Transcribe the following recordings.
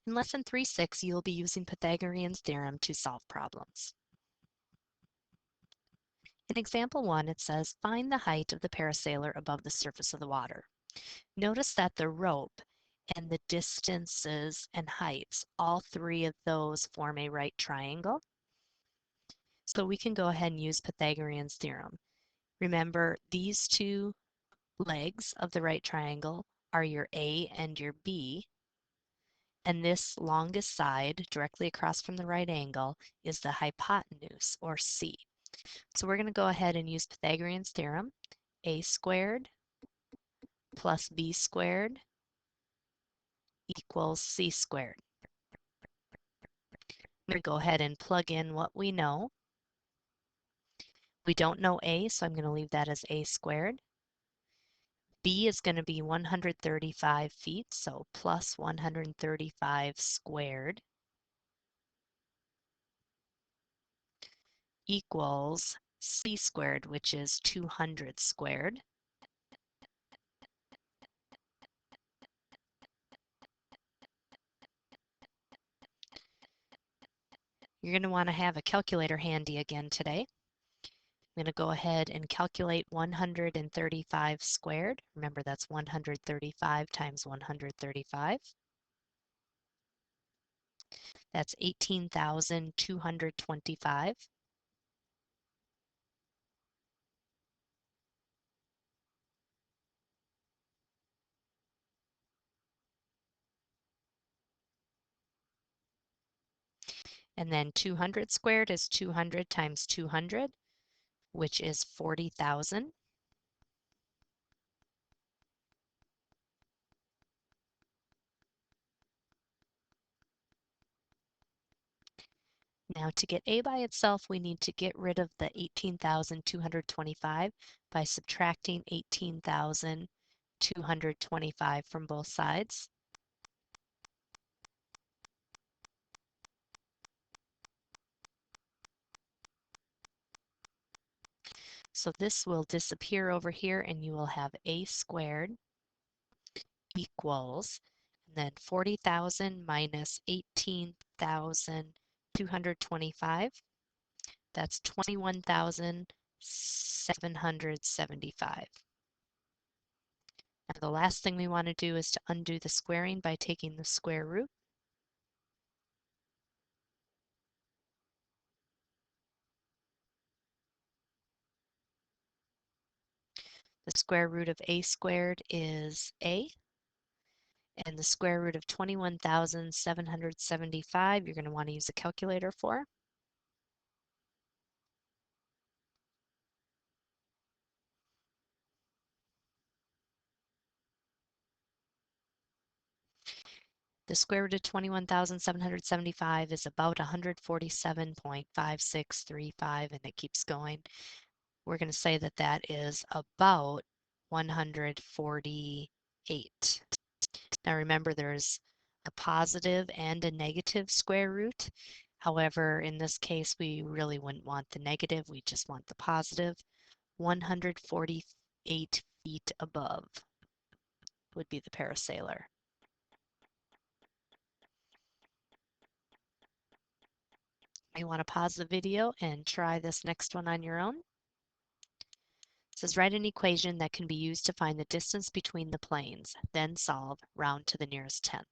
In lesson 3.6, you'll be using Pythagorean's theorem to solve problems. In example 1, it says, find the height of the parasailer above the surface of the water. Notice that the rope and the distances and heights, all three of those form a right triangle. So we can go ahead and use Pythagorean's theorem. Remember, these two legs of the right triangle are your A and your B, and this longest side directly across from the right angle is the hypotenuse, or C. So we're going to go ahead and use Pythagorean's theorem. A squared plus B squared equals C squared. I'm going to go ahead and plug in what we know. We don't know A, so I'm going to leave that as A squared. B is going to be 135 feet, so plus 135 squared equals C squared, which is 200 squared. You're going to want to have a calculator handy again today. I'm going to go ahead and calculate 135 squared. Remember, that's 135 times 135. That's 18,225. And then 200 squared is 200 times 200, which is 40,000. Now to get A by itself, we need to get rid of the 18,225 by subtracting 18,225 from both sides. So this will disappear over here and you will have A squared equals, and then 40,000 minus 18,225. That's 21,775. Now the last thing we want to do is to undo the squaring by taking the square root. The square root of A squared is A, and the square root of 21,775, you're going to want to use a calculator for. The square root of 21,775 is about 147.5635, and it keeps going. We're going to say that that is about 148. Now remember, there's a positive and a negative square root. However, in this case, we really wouldn't want the negative. We just want the positive. 148 feet above would be the parasailer. You want to pause the video and try this next one on your own. It says, write an equation that can be used to find the distance between the planes, then solve, round to the nearest tenth.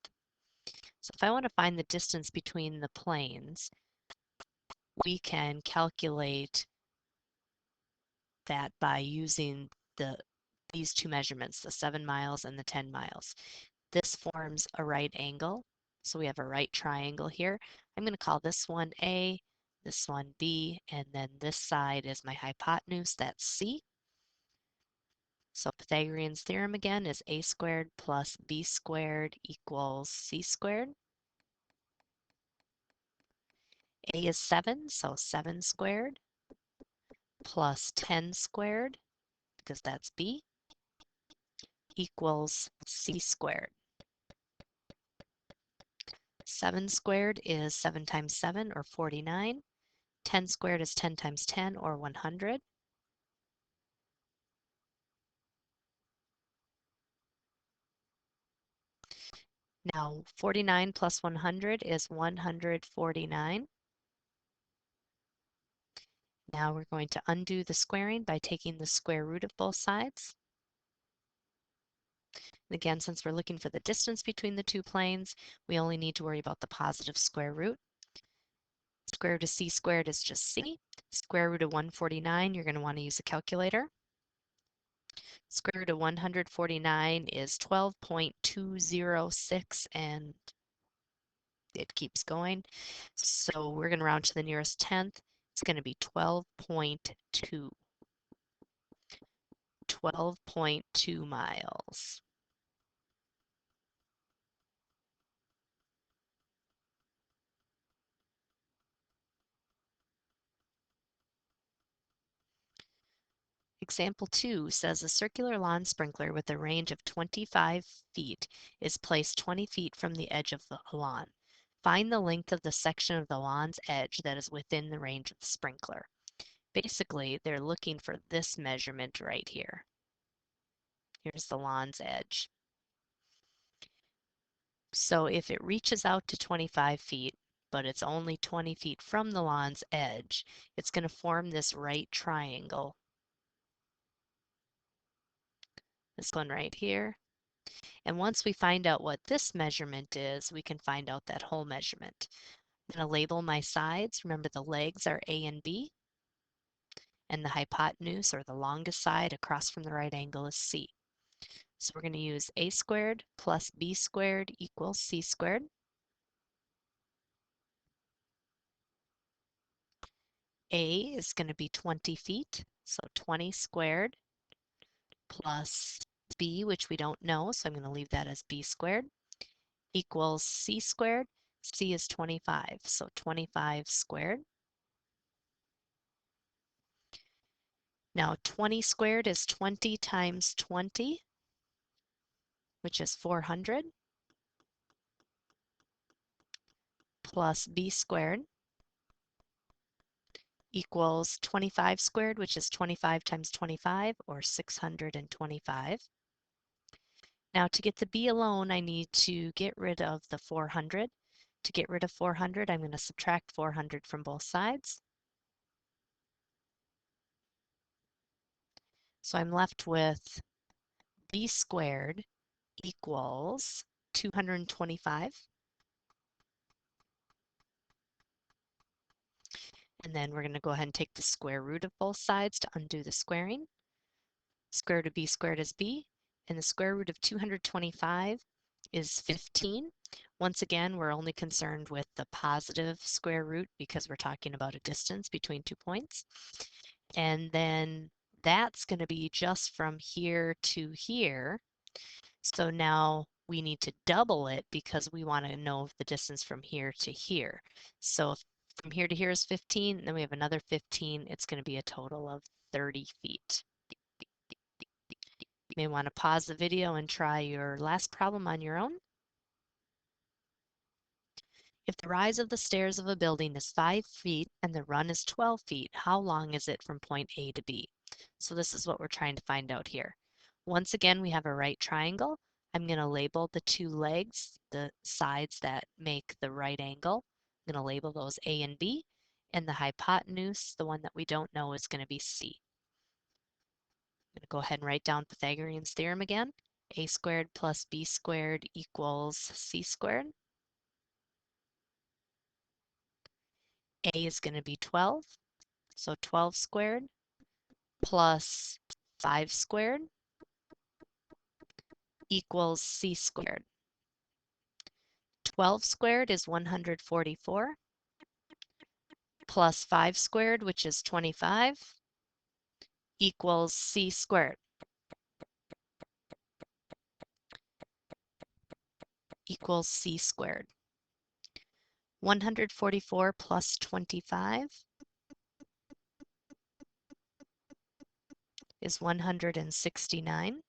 So if I want to find the distance between the planes, we can calculate that by using these two measurements, the 7 miles and the 10 miles. This forms a right angle, so we have a right triangle here. I'm going to call this one A, this one B, and then this side is my hypotenuse, that's C. So Pythagorean's theorem again is A squared plus B squared equals C squared. A is 7, so 7 squared plus 10 squared, because that's B, equals C squared. 7 squared is 7 times 7, or 49. 10 squared is 10 times 10, or 100. Now 49 plus 100 is 149. Now we're going to undo the squaring by taking the square root of both sides. And again, since we're looking for the distance between the two planes, we only need to worry about the positive square root. Square root of c squared is just c. Square root of 149, you're going to want to use a calculator. Square root of 149 is 12.206, and it keeps going. So we're going to round to the nearest tenth. It's going to be 12.2. 12.2 miles. Example 2 says a circular lawn sprinkler with a range of 25 feet is placed 20 feet from the edge of the lawn. Find the length of the section of the lawn's edge that is within the range of the sprinkler. Basically, they're looking for this measurement right here. Here's the lawn's edge. So if it reaches out to 25 feet, but it's only 20 feet from the lawn's edge, it's going to form this right triangle. This one right here. And once we find out what this measurement is, we can find out that whole measurement. I'm going to label my sides. Remember, the legs are A and B, and the hypotenuse, or the longest side across from the right angle, is C. So we're going to use A squared plus B squared equals C squared. A is going to be 20 feet, so 20 squared plus B, which we don't know, so I'm going to leave that as B squared, equals C squared. C is 25, so 25 squared. Now 20 squared is 20 times 20, which is 400, plus B squared equals 25 squared, which is 25 times 25, or 625. Now to get the B alone, I need to get rid of the 400. To get rid of 400, I'm going to subtract 400 from both sides. So I'm left with B squared equals 225. And then we're going to go ahead and take the square root of both sides to undo the squaring. Square root of B squared is B, and the square root of 225 is 15. Once again, we're only concerned with the positive square root because we're talking about a distance between 2 points. And then that's going to be just from here to here. So now we need to double it because we want to know the distance from here to here. So if from here to here is 15, and then we have another 15, it's going to be a total of 30 feet. You may want to pause the video and try your last problem on your own. If the rise of the stairs of a building is 5 feet and the run is 12 feet, how long is it from point A to B? So this is what we're trying to find out here. Once again, we have a right triangle. I'm going to label the two legs, the sides that make the right angle. I'm going to label those A and B, and the hypotenuse, the one that we don't know, is going to be C. I'm going to go ahead and write down Pythagorean's theorem again. A squared plus B squared equals C squared. A is going to be 12, so 12 squared plus 5 squared equals C squared. 12 squared is 144 plus 5 squared, which is 25, equals C squared. Equals C squared. 144 plus 25 is 169.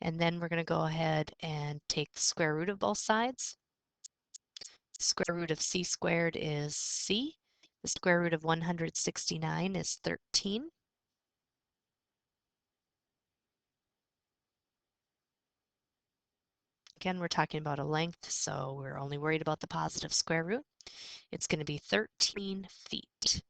And then we're going to go ahead and take the square root of both sides. Square root of C squared is C. The square root of 169 is 13. Again, we're talking about a length, so we're only worried about the positive square root. It's going to be 13 feet.